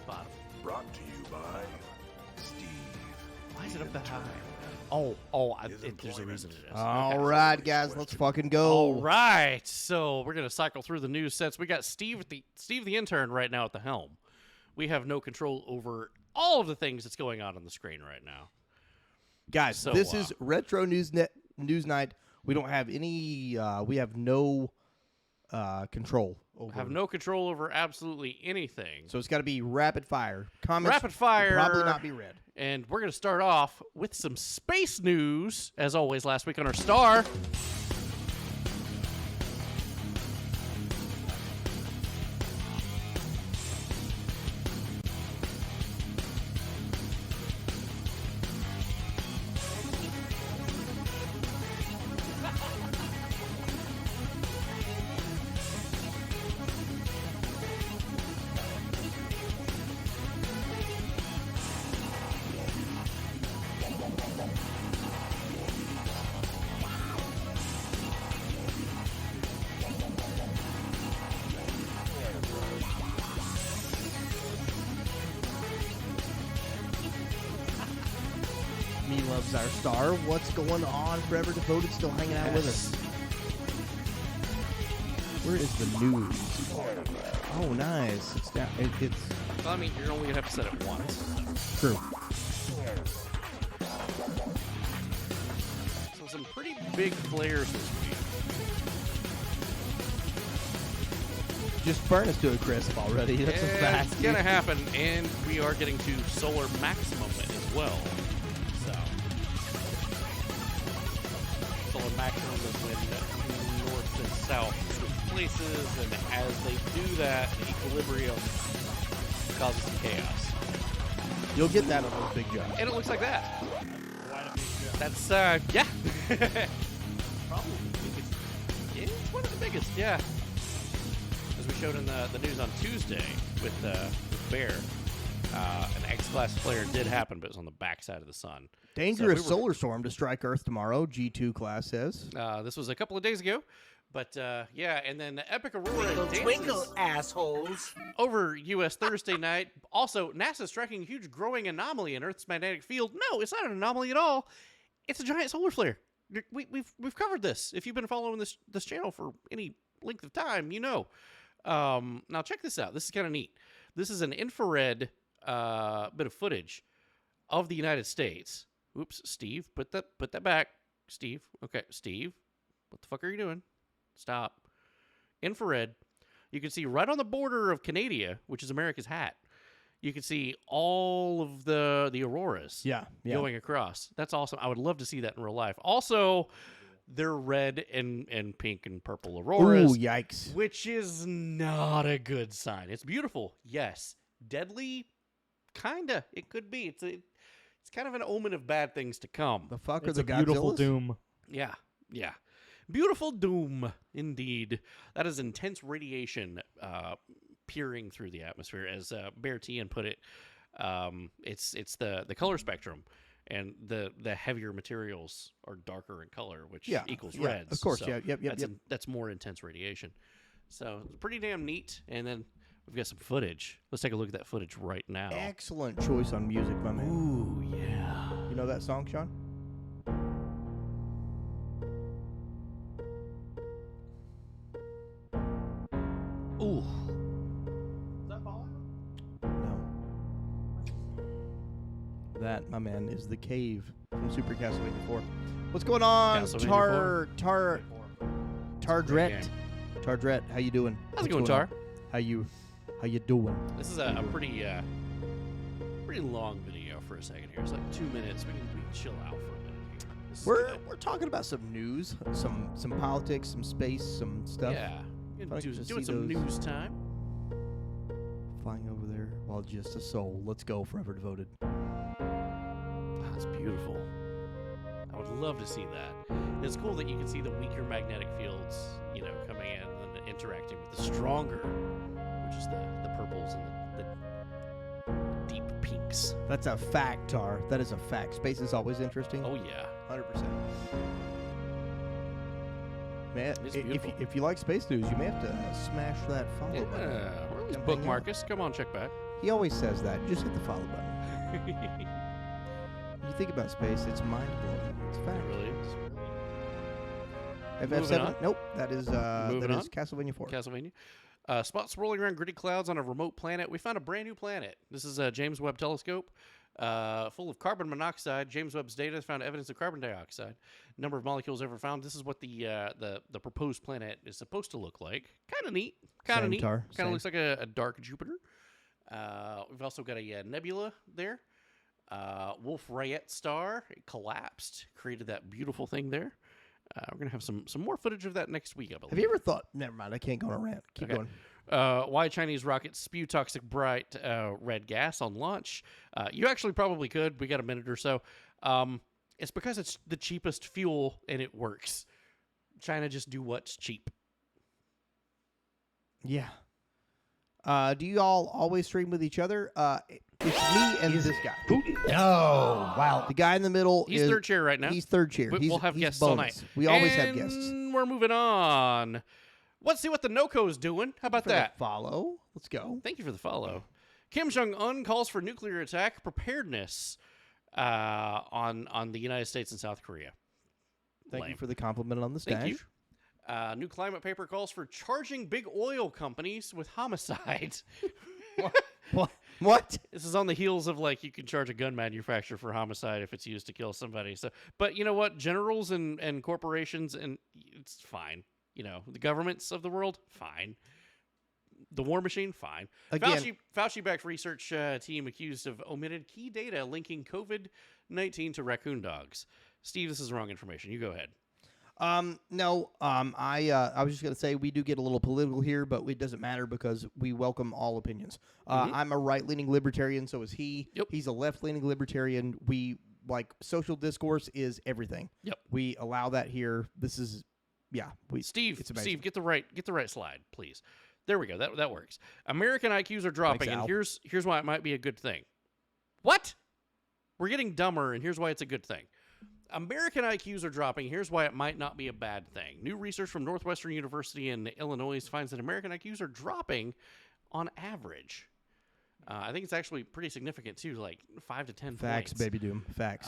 bottom. Brought to you by Steve. Why is it up that high? There's a reason it is. All right, guys, let's fucking go. All right, so we're gonna cycle through the news sets. We got Steve the intern right now at the helm. We have no control over all of the things that's going on the screen right now. Guys, So, this is Retro News Night. We don't have any. We have no control over. Have no control over absolutely anything. So it's got to be rapid fire. Comments Rapid fire. will probably not be read. And we're going to start off with some space news, as always, last week on our star. Me loves our star. What's going on? Forever Devoted still hanging out with us. Where is the news? Oh, nice. It's down. It's Well, I mean, you're only going to have to set it once. true. So some pretty big flares this week. Just burn us to a crisp already. That's a fact. It's going to happen, and we are getting to solar maximum as well. So, solar maximum is when north and south switch places, and as they do that, the equilibrium causes some chaos. You'll get that on those big jobs. And it looks like that. That's, yeah. Probably the biggest. Yeah, it's one of the biggest, yeah. As we showed in the news on Tuesday with Bear, an X-class flare did happen, but it was on the backside of the sun. Dangerous So solar storm to strike Earth tomorrow, G2 class says. This was a couple of days ago. But, yeah, and then the Epic Aurora dances Twinkle, assholes. over U.S. Thursday night. Also, NASA striking a huge growing anomaly in Earth's magnetic field. No, it's not an anomaly at all. It's a giant solar flare. We've covered this. If you've been following this channel for any length of time, you know. Now, check this out. This is kind of neat. This is an infrared bit of footage of the United States. Oops, Steve, put that back. Steve, okay, Steve, what the fuck are you doing? Stop. Infrared. You can see right on the border of Canada, which is America's hat. You can see all of the auroras going across. That's awesome. I would love to see that in real life. Also, they're red and pink and purple auroras. Ooh, yikes. Which is not a good sign. It's beautiful, yes. Deadly, kinda. It could be. It's kind of an omen of bad things to come. The fuck are It's the a beautiful Godzillas? doom. Yeah. Beautiful doom, indeed. That is intense radiation peering through the atmosphere. As Bear Tian put it, it's the color spectrum, and the heavier materials are darker in color, which equals reds. Of course, So yep. That's more intense radiation. So it's pretty damn neat. And then we've got some footage. Let's take a look at that footage right now. Excellent choice on music, my man. Ooh, yeah. You know that song, Sean? Ooh. No. That, my man, is the cave from Super Castlevania 4. What's going on, Castlevania 4? Tardret? Tardret, how you doing? How's it going, Tar? How you doing? This is a pretty long video for a second here. It's like 2 minutes. We can chill out for a minute here. This is good. We're talking about some news, some politics, some space, some stuff. Yeah. Fun to Doing see some those. news time. Flying over there while just a soul. Let's go, Forever Devoted. That's beautiful. I would love to see that. It's cool that you can see the weaker magnetic fields, coming in and then interacting with the stronger, which is the purples and the deep pinks. That's a fact, Tar. That is a fact. Space is always interesting. Oh, yeah. 100%. Man, It's if beautiful. you like space news, you may have to smash that follow button. Or at least Come hang bookmark us. Come on, check back. He always says that. Just hit the follow button. When you think about space, it's mind blowing. It's fact. It really is. FF7. Moving on. Nope. That is Moving on. Castlevania 4. Castlevania. Spots swirling around gritty clouds on a remote planet. We found a brand new planet. This is a James Webb Telescope full of carbon monoxide. James Webb's data found evidence of carbon dioxide. Number of molecules ever found. This is what the proposed planet is supposed to look like. Kind of neat. Kind of neat. Kind of looks like a dark Jupiter. We've also got a nebula there. Wolf Rayet star. It collapsed. Created that beautiful thing there. We're going to have some more footage of that next week, I believe. Have you ever thought, never mind, I can't go on a rant. Keep going. Why Chinese rockets spew toxic bright red gas on launch? You actually probably could. We got a minute or so. It's because it's the cheapest fuel and it works. China just do what's cheap. Yeah. Do you all always stream with each other? It's me and this guy. Oh, wow. The guy in the middle He's is third chair right now. He's third chair. We'll have he's guests bonus. all night. We always have guests. And we're moving on. Let's see what the NOCO's doing. How about For the that? follow. Let's go. Thank you for the follow. Kim Jong-un calls for nuclear attack preparedness on the United States and South Korea. Thank Lame. you for the compliment on the stash. Thank you. New climate paper calls for charging big oil companies with homicide. What? This is on the heels of you can charge a gun manufacturer for homicide if it's used to kill somebody. So, but you know what? Generals and corporations, and it's fine. The governments of the world, fine. The war machine, fine. Again, Fauci-backed research team accused of omitted key data linking COVID-19 to raccoon dogs. Steve, this is wrong information. You go ahead. No. I was just gonna say we do get a little political here, but it doesn't matter because we welcome all opinions. I'm a right-leaning libertarian, so is he. Yep. He's a left-leaning libertarian. We social discourse is everything. Yep. We allow that here. This is, Steve, it's amazing. get the right slide, please. There we go. That works. American IQs are dropping, Thanks, and Al. here's why it might be a good thing. What? We're getting dumber, and here's why it's a good thing. American IQs are dropping. Here's why it might not be a bad thing. New research from Northwestern University in Illinois finds that American IQs are dropping on average. I think it's actually pretty significant, too, 5 to 10 Facts, points. baby doom. Facts.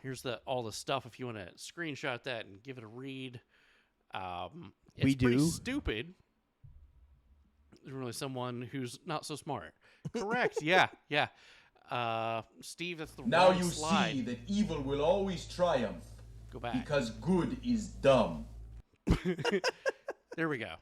Here's all the stuff if you want to screenshot that and give it a read. It's We pretty do. stupid. There's really someone who's not so smart. Correct. Yeah. Steve, that's the Now wrong you slide. see that evil will always triumph Go back. because good is dumb. There we go.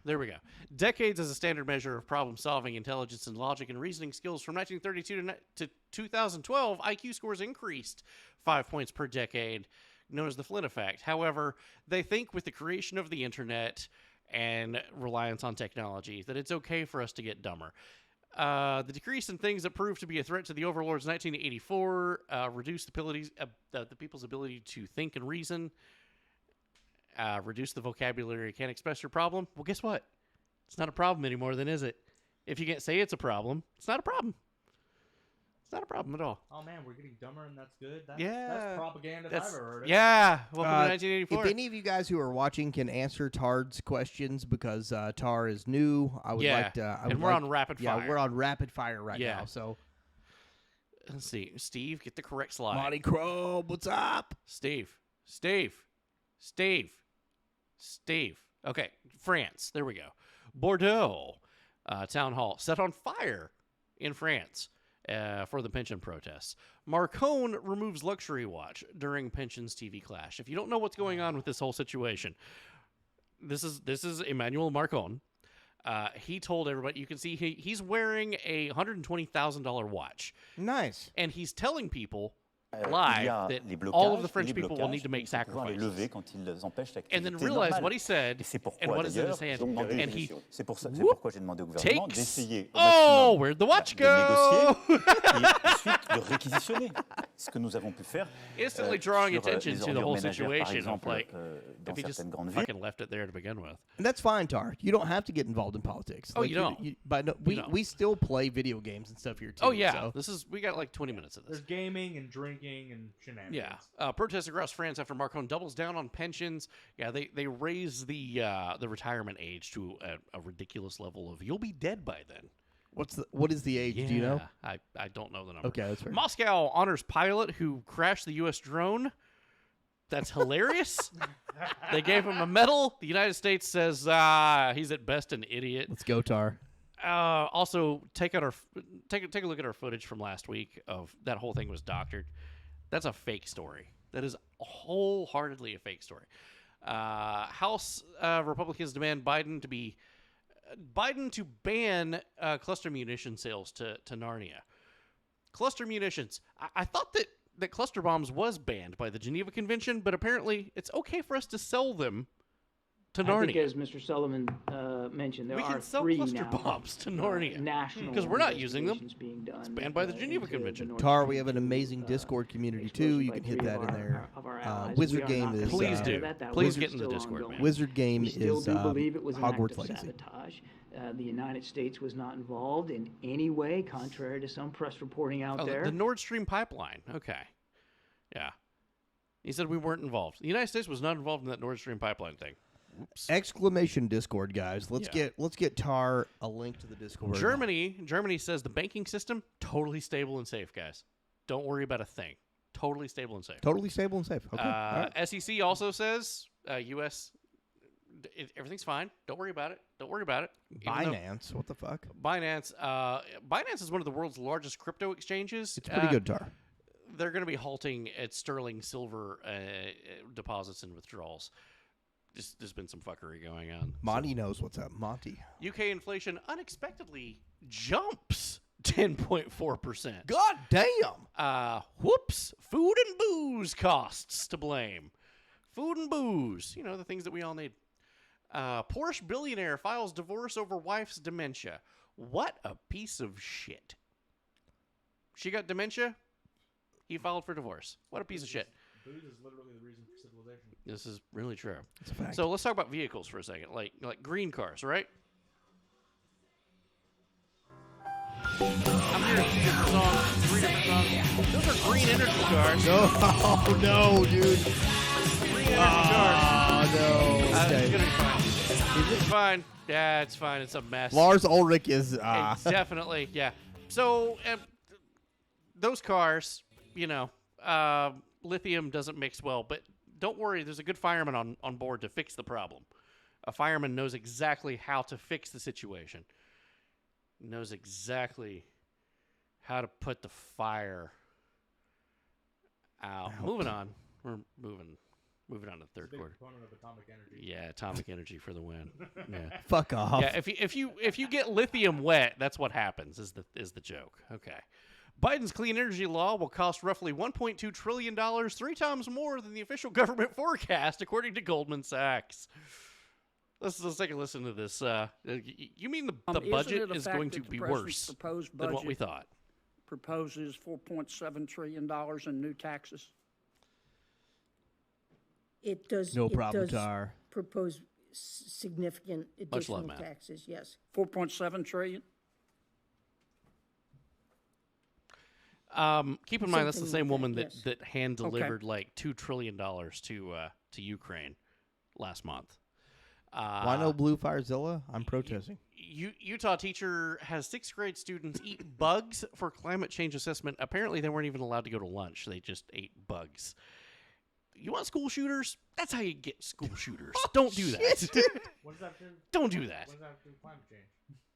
Decades as a standard measure of problem-solving, intelligence, and logic and reasoning skills. From 1932 to 2012, IQ scores increased 5 points per decade, known as the Flynn effect. However, they think with the creation of the internet and reliance on technology that it's okay for us to get dumber. The decrease in things that proved to be a threat to the overlords in 1984 reduced the people's ability to think and reason. Reduce the vocabulary, can't express your problem. Well, guess what? It's not a problem anymore, then, is it? If you can't say it's a problem, it's not a problem. It's not a problem at all. Oh man, we're getting dumber and that's good. That's propaganda if That's, I've ever heard it. yeah. Welcome to 1984. If any of you guys who are watching can answer Tard's questions because Tar is new, I would like to. And we're on rapid fire. Yeah, we're on rapid fire right Yeah. now. So, Let's see. Steve, get the correct slide. Monty Crow, what's up? Steve. Okay, France. There we go. Bordeaux town hall set on fire in France for the pension protests. Marcone removes luxury watch during pensions TV clash. If you don't know what's going on with this whole situation, this is Emmanuel Marcone. He told everybody, you can see he's wearing a $120,000 watch. Nice. And he's telling people live that all of the French people will need to make sacrifices. And then realize what he said and what is in his hand. And he takes... Oh, where'd the watch go? Instantly drawing attention to the whole situation of if he just fucking left it there to begin with. And that's fine, Tar. You don't have to get involved in politics. Oh, you don't. But no, we still play video games and stuff here too. Oh yeah, so. we got 20 minutes of this. There's gaming and drinking and shenanigans. Yeah, protests across France after Marcone doubles down on pensions. Yeah, they raise the retirement age to a ridiculous level of you'll be dead by then. What is the age? Do you know? I don't know the number. Okay, that's fair. Moscow honors pilot who crashed the U.S. drone. That's hilarious. They gave him a medal. The United States says he's at best an idiot. Let's go, Tar. Also, take a look at our footage from last week of that whole thing was doctored. That's a fake story. That is wholeheartedly a fake story. House Republicans demand Biden to ban cluster munition sales to Narnia. Cluster munitions. I thought that cluster bombs was banned by the Geneva Convention, but apparently it's okay for us to sell them to Narnia. I think, as Mr. Sullivan mentioned, there we are can sell three cluster now, bombs to Narnia national because we're not using them. being done, it's banned by the Geneva Convention. Tar, we have an amazing Discord community too. You can hit that in there. Wizard Game is. Please do. Please get in the Discord, man. Wizard Game we still is do believe it was an act Hogwarts of Legacy. sabotage. The United States was not involved in any way, contrary to some press reporting out there. The Nord Stream pipeline. Okay. Yeah. He said we weren't involved. The United States was not involved in that Nord Stream pipeline thing. Oops. Exclamation Discord, guys. Let's get Tar a link to the Discord. Germany says the banking system totally stable and safe, guys. Don't worry about a thing. Totally stable and safe. Totally stable and safe. Okay. All right. SEC also says U.S. Everything's fine. Don't worry about it. Don't worry about it. Binance. What the fuck? Binance. Binance is one of the world's largest crypto exchanges. It's pretty good, Tar. They're going to be halting at sterling silver deposits and withdrawals. There's been some fuckery going on. Monty knows what's up. Monty. UK inflation unexpectedly jumps 10.4%. God damn. Whoops. Food and booze costs to blame. Food and booze. You know, the things that we all need. Porsche billionaire files divorce over wife's dementia. What a piece of shit. She got dementia. He filed for divorce. What a piece of shit. Booze is literally the reason for civilization. This is really true. It's a fact. So let's talk about vehicles for a second, like green cars, right? I'm hearing three different songs. Those are green energy cars. Oh, no, dude. Green energy cars. No. Okay. It's gonna be fine. It's fine. Yeah, it's fine. It's a mess. Lars Ulrich is. It's definitely, yeah. So those cars, you know, lithium doesn't mix well, but don't worry. There's a good fireman on board to fix the problem. A fireman knows exactly how to fix the situation. Knows exactly how to put the fire out. Moving on. We're moving on to the third quarter. Component of atomic energy. Yeah, atomic energy for the win. Yeah. Fuck off. Yeah, if you get lithium wet, that's what happens. Is the joke? Okay. Biden's clean energy law will cost roughly $1.2 trillion, 3 times more than the official government forecast, according to Goldman Sachs. Let's take a listen to this. You mean the budget is going to be worse than what we thought? Proposes $4.7 trillion in new taxes. It does. No problem, Tar. Propose significant additional taxes. Yes. 4.7 trillion. Keep in mind that's the same woman that hand delivered like $2 trillion to Ukraine last month. Why no Blue Firezilla? I'm protesting. Utah teacher has 6th grade students eat bugs for climate change assessment. Apparently, they weren't even allowed to go to lunch. They just ate bugs. You want school shooters? That's how you get school shooters. Don't do that. What does that do? Don't do that. What does that have to do with climate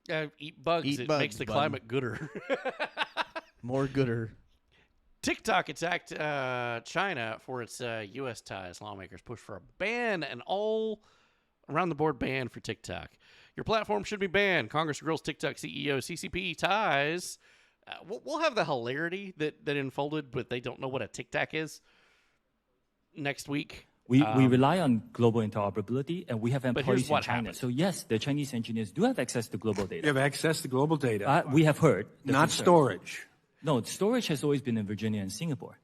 change? Eat bugs. Eat it bugs, makes the bud. climate gooder. More gooder. TikTok attacked China for its U.S. ties. Lawmakers push for a ban, an all-around-the-board ban for TikTok. Your platform should be banned. Congress grills TikTok CEO CCP ties. We'll have the hilarity that unfolded, but they don't know what a TikTok is next week. We rely on global interoperability, and we have employees in China. Happened. So yes, the Chinese engineers do have access to global data. You have access to global data. We have heard. Not storage. No, storage has always been in Virginia and Singapore.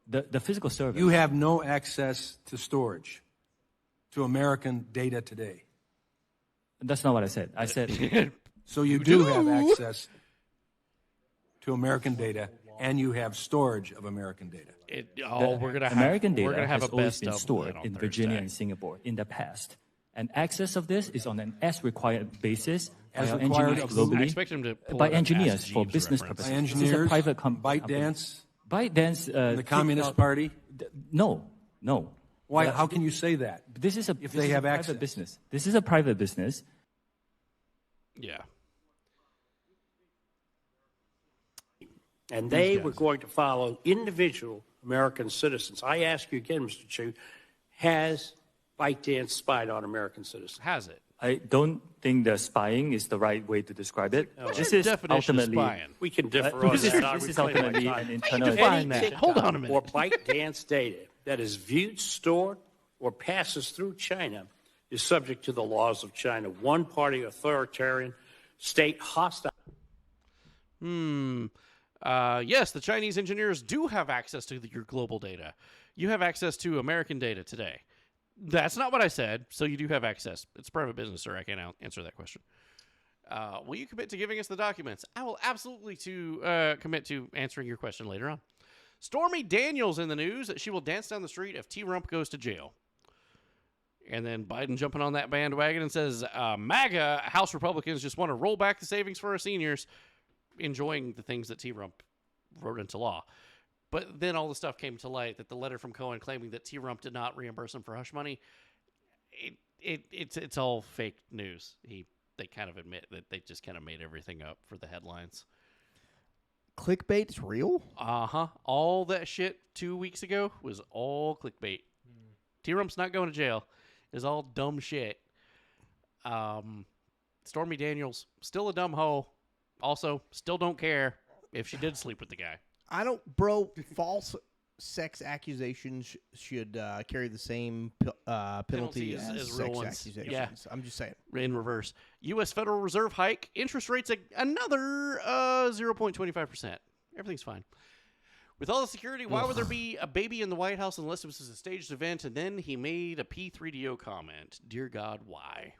The physical server. You have no access to storage, to American data today. That's not what I said. I said... So you do have access to American data, and you have storage of American data. American data has always been stored in Virginia and Singapore in the past. And access of this is on an as-required basis by As our required engineers of who? I globally, expect him to pull by out an engineers Ask for Jeeves business reference. purposes. By This is a engineers, private company. ByteDance, ByteDance. the Communist Party. No. Why? How can you say that? This is a If this they is have a access. private business. This is a private business. Yeah. And they were going to follow individual American citizens. I ask you again, Mr. Chu, has ByteDance spied on American citizens? Has it? I don't think the spying is the right way to describe it. What's This your is definition of ultimately spying? We can differ on this is, that. I this is reclaim my ultimately time. an internal. define that? TikTok Hold on a minute. Or ByteDance data that is viewed, stored, or passes through China is subject to the laws of China. One-party authoritarian state hostile. Yes, the Chinese engineers do have access to your global data. You have access to American data today. That's not what I said, so you do have access. It's private business, sir. I can't answer that question. Will you commit to giving us the documents? I will absolutely commit to answering your question later on. Stormy Daniels in the news that she will dance down the street if T-Rump goes to jail. And then Biden jumping on that bandwagon and says, MAGA House Republicans just want to roll back the savings for our seniors, enjoying the things that T-Rump wrote into law. But then all the stuff came to light that the letter from Cohen claiming that T-Rump did not reimburse him for hush money, it's all fake news. They kind of admit that they just kind of made everything up for the headlines. Clickbait's real? Uh-huh. All that shit 2 weeks ago was all clickbait. T-Rump's not going to jail. It's all dumb shit. Stormy Daniels, still a dumb hoe. Also, still don't care if she did sleep with the guy. Bro, false sex accusations should carry the same penalty as as sex real ones. accusations. Yeah. I'm just saying. In reverse. U.S. Federal Reserve hike. Interest rates another 0.25%. Everything's fine. With all the security, why would there be a baby in the White House unless it was a staged event? And then he made a P3DO comment. Dear God, why?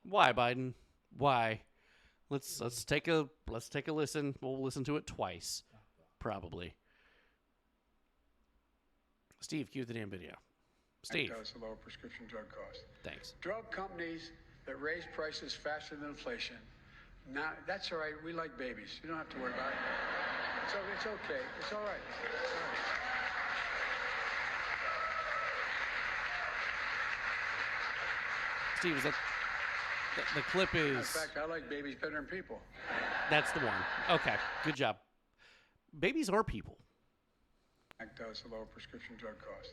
Why, Biden? Why? Let's take a listen. We'll listen to it twice, probably. Steve, cue the damn video. Steve. Does lower prescription drug costs. Thanks. Drug companies that raise prices faster than inflation. Now that's all right. We like babies. You don't have to worry about it. So it's okay. It's all right. It's all right. Steve, is that the clip is? In fact, I like babies better than people. That's the one. Okay, good job. Babies are people. Does lower prescription drug costs.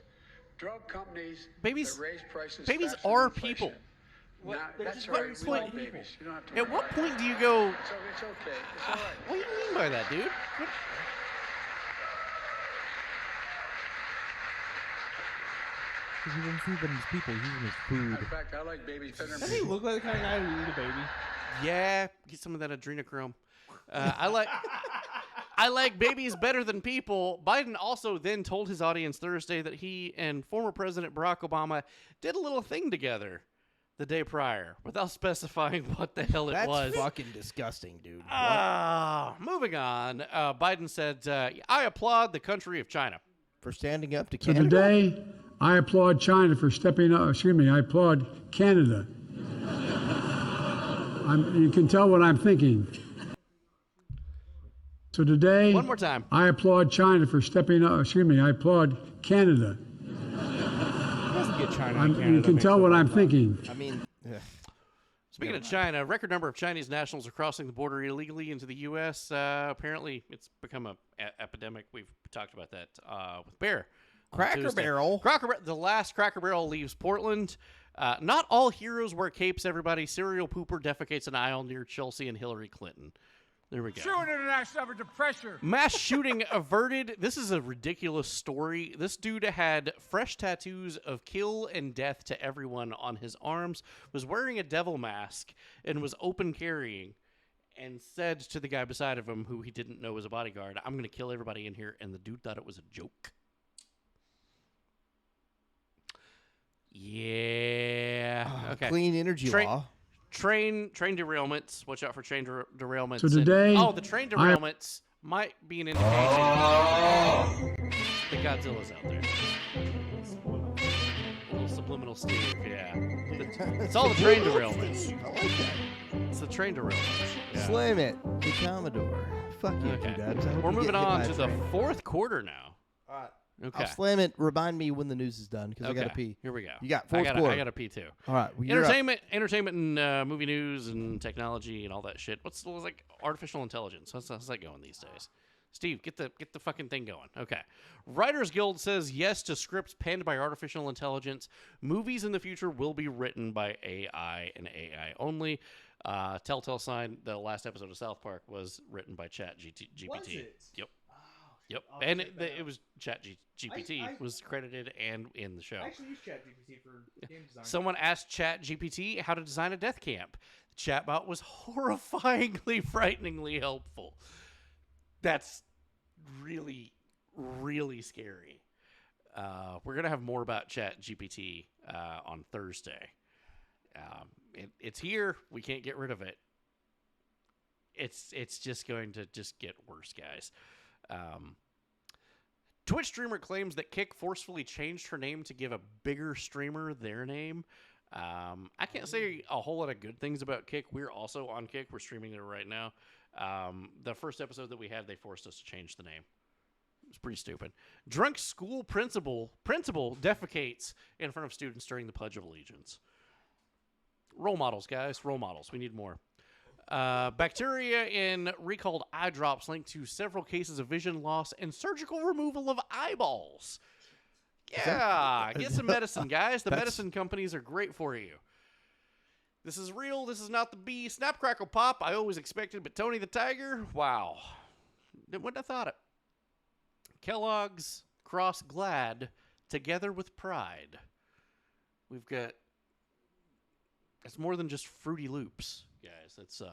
Drug companies Babies- that raise prices. babies faster are than inflation. people. Now, that's What all right. We point- like babies. You don't have to. At worry what about it. point do you go? So it's okay. It's all right. What do you mean by that, dude? What? He wouldn't feed them as people, he was food. In fact, I like babies better than Doesn't he people. look like the kind of guy who eat a baby? Yeah, get some of that adrenochrome. I like babies better than people. Biden also then told his audience Thursday that he and former President Barack Obama did a little thing together the day prior, without specifying what the hell it was. That's fucking disgusting, dude. Moving on. Biden said, "I applaud the country of China for standing up to So Canada." today, I applaud China for stepping up. Excuse me, I applaud Canada. You can tell what I'm thinking. So today, One more time. I applaud China for stepping up. Excuse me, I applaud Canada. Doesn't get China and Canada You can tell what I'm thinking. I mean, Speaking of China, a record number of Chinese nationals are crossing the border illegally into the U.S. Apparently, it's become an epidemic. We've talked about that with Bear. on Cracker Tuesday. Barrel. The last Cracker Barrel leaves Portland. Not all heroes wear capes, everybody. Serial pooper defecates an aisle near Chelsea and Hillary Clinton. There we go. True international effort to pressure. Mass shooting averted. This is a ridiculous story. This dude had fresh tattoos of kill and death to everyone on his arms, was wearing a devil mask, and was open carrying, and said to the guy beside of him, who he didn't know was a bodyguard, "I'm going to kill everybody in here," and the dude thought it was a joke. Yeah. Okay. Clean energy law. Train derailments. Watch out for train derailments. So today, the train derailments might be an indication that Godzilla's out there. A little Subliminal Steve, yeah. It's all the train derailments. I like that. It's the train derailments. Yeah. Slam it, the Commodore. Fuck you, Okay. Dubs. I hope We're you moving get hit on by a to the train. fourth quarter now. All right. Okay. I'll slam it. Remind me when the news is done because I Okay. gotta pee. Here we go. You got I fourth quarter. I got to pee too. All right. Well, you're up. Entertainment, and movie news and technology and all that shit. What's like artificial intelligence? How's that going these days? Steve, get the fucking thing going. Okay. Writers Guild says yes to scripts penned by artificial intelligence. Movies in the future will be written by AI and AI only. Telltale sign, the last episode of South Park was written by ChatGPT. Was it? Yep. Yep. I'll And check that it was ChatGPT was credited and in the show. I actually use ChatGPT for game design. Someone asked ChatGPT how to design a death camp. The chatbot was horrifyingly, frighteningly helpful. That's really, really scary. We're going to have more about ChatGPT on Thursday. It's here. We can't get rid of it. It's just going to just get worse, guys. Twitch streamer claims that Kick forcefully changed her name to give a bigger streamer their name. I can't say a whole lot of good things about Kick. We're also on Kick. We're streaming it right now. The first episode that we had, they forced us to change the name. It's pretty stupid. Drunk school principal defecates in front of students during the Pledge of Allegiance. Role models, guys. Role models. We need more. Bacteria in recalled eye drops linked to several cases of vision loss and surgical removal of eyeballs. Yeah, get some medicine, guys. The medicine companies are great for you. This is real. This is not the bee. Snap, crackle, pop. I always expected, but Tony the Tiger, wow. Wouldn't have thought it. Kellogg's Cross Glad together with pride. We've got... It's more than just Fruity Loops, guys. It's no.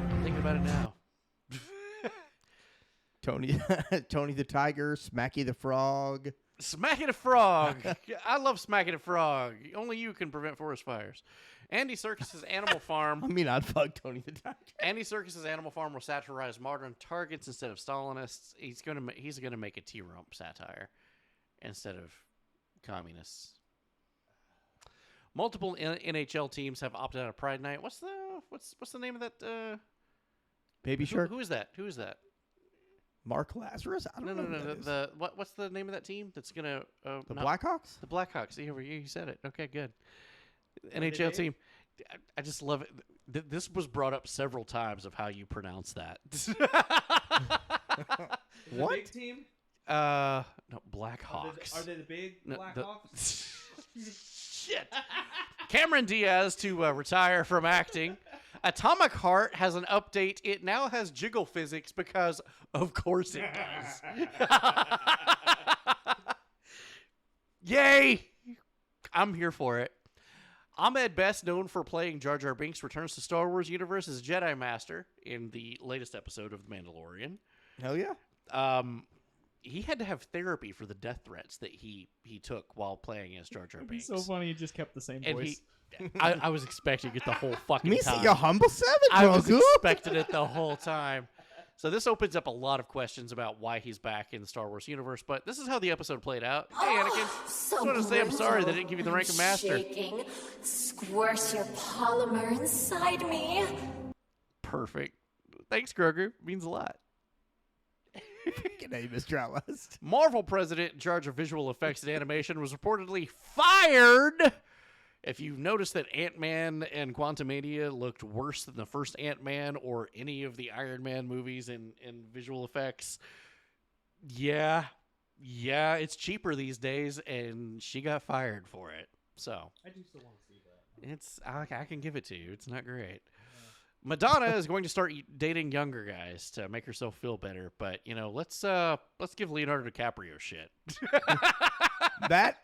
I'm thinking about it now. Tony the Tiger, Smacky the Frog. Smacky the Frog. I love Smacky the Frog. Only you can prevent forest fires. Andy Serkis's Animal Farm. I mean, I'd fuck Tony the Tiger. Andy Serkis's Animal Farm will satirize modern targets instead of Stalinists. He's gonna make a T-Rump satire instead of communists. Multiple NHL teams have opted out of Pride Night. What's the name of that? Baby Shark. Who is that? Who is that? Mark Lazarus? I don't know. No. What's the name of that team that's gonna? The Blackhawks. The Blackhawks. See, over here, you said it. Okay, good. NHL team. I just love it. This was brought up several times of how you pronounce that. What big team? No, Blackhawks. Are they the big Blackhawks? Shit. Cameron Diaz to retire from acting. Atomic Heart has an update. It now has jiggle physics because, of course, it does. Yay! I'm here for it. Ahmed Best, known for playing Jar Jar Binks, returns to Star Wars universe as Jedi Master in the latest episode of The Mandalorian. Hell yeah. He had to have therapy for the death threats that he took while playing as Jar Jar Binks. It's so funny. He just kept the same voice. I was expecting it the whole fucking Me time. see your humble servant, I was Grogu. expecting it the whole time. So this opens up a lot of questions about why he's back in the Star Wars universe, but this is how the episode played out. Hey, Anakin, I just want to say I'm sorry they didn't give you the rank of Master. Shaking. Squirt your polymer inside me. Perfect. Thanks, Grogu. Means a lot. Good day, Mr. Outlast. Marvel president in charge of visual effects and animation was reportedly fired. If you've noticed that Ant-Man and Quantumania looked worse than the first Ant-Man or any of the Iron Man movies in visual effects, yeah, it's cheaper these days, and she got fired for it. So I do still want to see that. I can give it to you. It's not great. Madonna is going to start dating younger guys to make herself feel better, but let's give Leonardo DiCaprio shit. That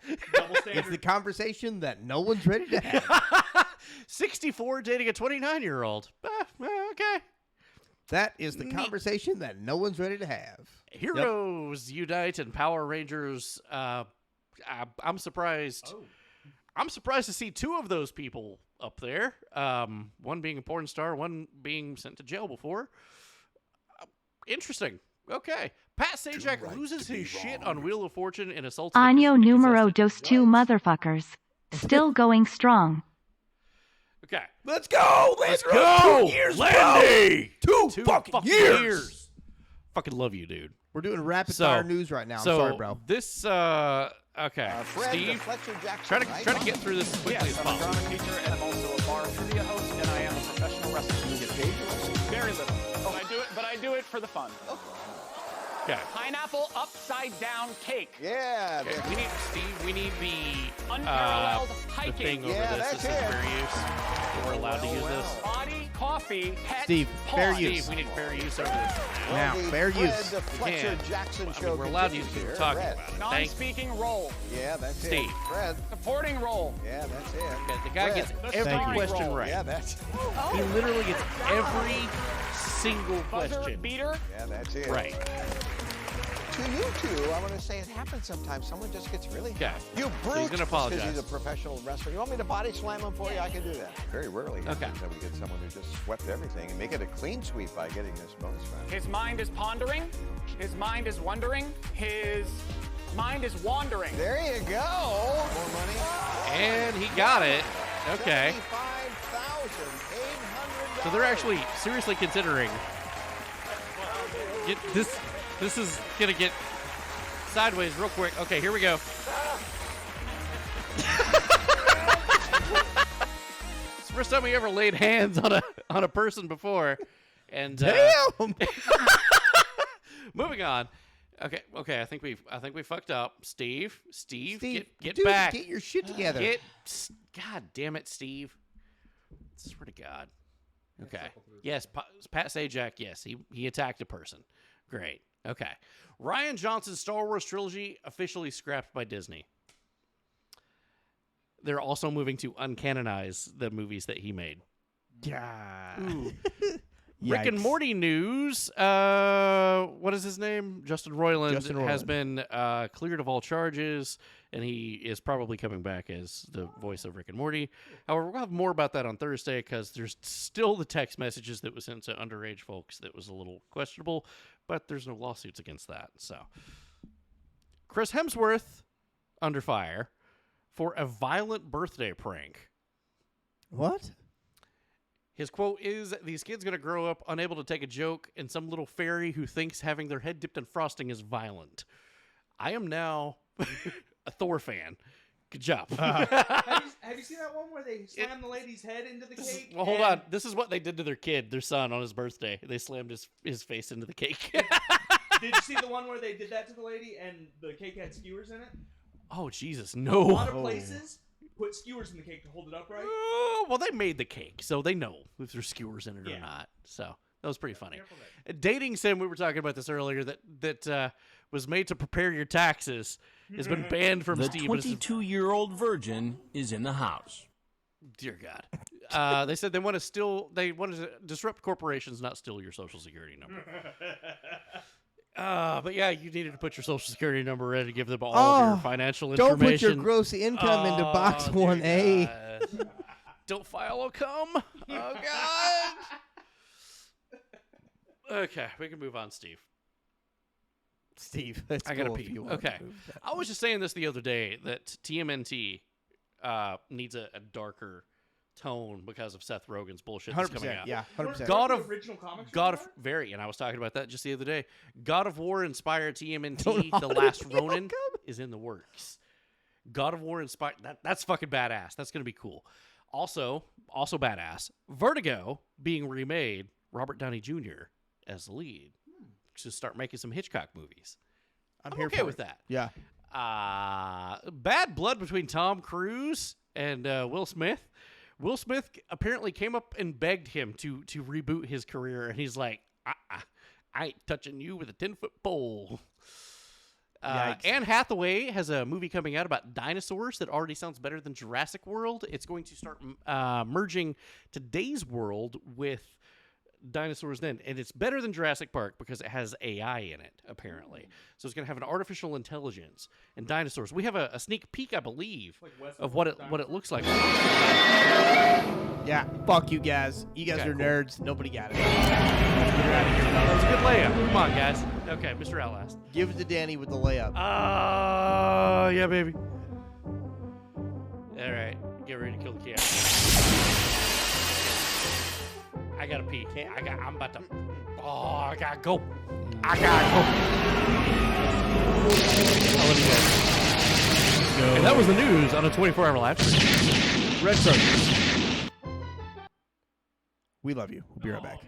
is the conversation that no one's ready to have. 64 dating a 29-year-old. Okay. That is the conversation that no one's ready to have. Heroes unite and Power Rangers. I'm surprised. Oh. I'm surprised to see two of those people up there. One being a porn star, one being sent to jail before. Interesting. Okay. Pat Sajak loses his shit on Wheel of Fortune and assaults Año numero dos two motherfuckers. Still going strong. Okay. Let's go! Let's go! 2 years, Landy! bro! Two fucking years! Fucking love you, dude. We're doing rapid fire news right now. I'm sorry, bro. This, okay. Steve, try to get through this as quickly as possible. I'm a drama teacher, and I'm also a bar trivia host, and I am a professional wrestler. You get paid for this? Very little. But I do it for the fun. Okay. Pineapple upside down cake. Yeah. Okay. We need the unparalleled the hiking. thing over this. This is fair use. We're allowed to use this. Body, coffee, pet, Steve, fair paws. use. Steve, we need fair use over this. Now, fair use. The Fletcher Jackson show. We're allowed to use because we're talking Fred. about it. Non-speaking role. Yeah, that's Steve. it. Fred. Supporting role. Yeah, that's it. Okay, the guy gets every question right. Yeah, that's He literally gets every single Buzzer question. beater. Yeah, that's it. Right. To you two, I want to say it happens sometimes. Someone just gets really you brute. He's gonna apologize. Because he's a professional wrestler. You want me to body slam him for you? I can do that. Very rarely happens that we get someone who just swept everything and make it a clean sweep by getting this bonus round. His mind is pondering. His mind is wondering. His mind is wandering. There you go. More money. And he got it. Okay. $75,800. So they're actually seriously considering this. This is gonna get sideways real quick. Okay, here we go. It's the first time we ever laid hands on a person before, and damn. Moving on. Okay. I think we fucked up. Steve, get dude, back. Get your shit together. God damn it, Steve. Swear to God. Okay. Yes, Pat Sajak. Yes, he attacked a person. Great. Okay. Rian Johnson's Star Wars trilogy officially scrapped by Disney. They're also moving to uncanonize the movies that he made. Yeah. Rick and Morty news. What is his name? Justin Roiland has been cleared of all charges, and he is probably coming back as the voice of Rick and Morty. However, we'll have more about that on Thursday because there's still the text messages that was sent to underage folks that was a little questionable, but there's no lawsuits against that. So, Chris Hemsworth under fire for a violent birthday prank. What? His quote is, "These kids going to grow up unable to take a joke, and some little fairy who thinks having their head dipped in frosting is violent. I am now a Thor fan. Good job." Have you seen that one where they slammed the lady's head into the cake? Well, hold on. This is what they did to their son, on his birthday. They slammed his face into the cake. Did you see the one where they did that to the lady and the cake had skewers in it? Oh, Jesus, no. A lot of places put skewers in the cake to hold it upright. Oh, well, they made the cake, so they know if there's skewers in it or not. So that was pretty funny. Dating sim, we were talking about this earlier, that was made to prepare your taxes, has been banned from Steam. The 22-year-old virgin is in the house. Dear God. They said they wanted to disrupt corporations, not steal your social security number. But yeah, you needed to put your social security number in to give them all of your financial information. Don't put your gross income into box 1A. Don't file a cum. Oh, God. Okay, we can move on, Steve. That's I gotta cool if pee. you want to Okay. move that. I was just saying this the other day, that TMNT needs a darker tone because of Seth Rogen's bullshit that's coming 100%, out. yeah, 100%. God of original comics. and I was talking about that just the other day. God of War inspired TMNT. The Last Ronin is in the works. God of War inspired. That's fucking badass. That's gonna be cool. Also badass. Vertigo being remade. Robert Downey Jr. as the lead. To start making some Hitchcock movies. I'm here okay for with it. that. Yeah. Bad blood between Tom Cruise and Will Smith. Will Smith apparently came up and begged him to reboot his career, and he's like, I ain't touching you with a 10-foot pole. Anne Hathaway has a movie coming out about dinosaurs that already sounds better than Jurassic World. It's going to start merging today's world with dinosaurs then, and it's better than Jurassic Park because it has AI in it, apparently. So it's going to have an artificial intelligence and dinosaurs. We have a sneak peek, I believe, of what it looks like. Yeah, fuck you guys. You guys are cool. nerds. Nobody got it. That's a good layup. Come on, guys. Okay, Mr. Outlast. Give it to Danny with the layup. Oh, yeah, baby. All right, get ready to kill the cat. I gotta pee. I'm about to. Oh, I gotta go. I gotta go. I'll let you go. And that was the news on a 24-hour live stream. Red Circus. We love you. We'll be right back.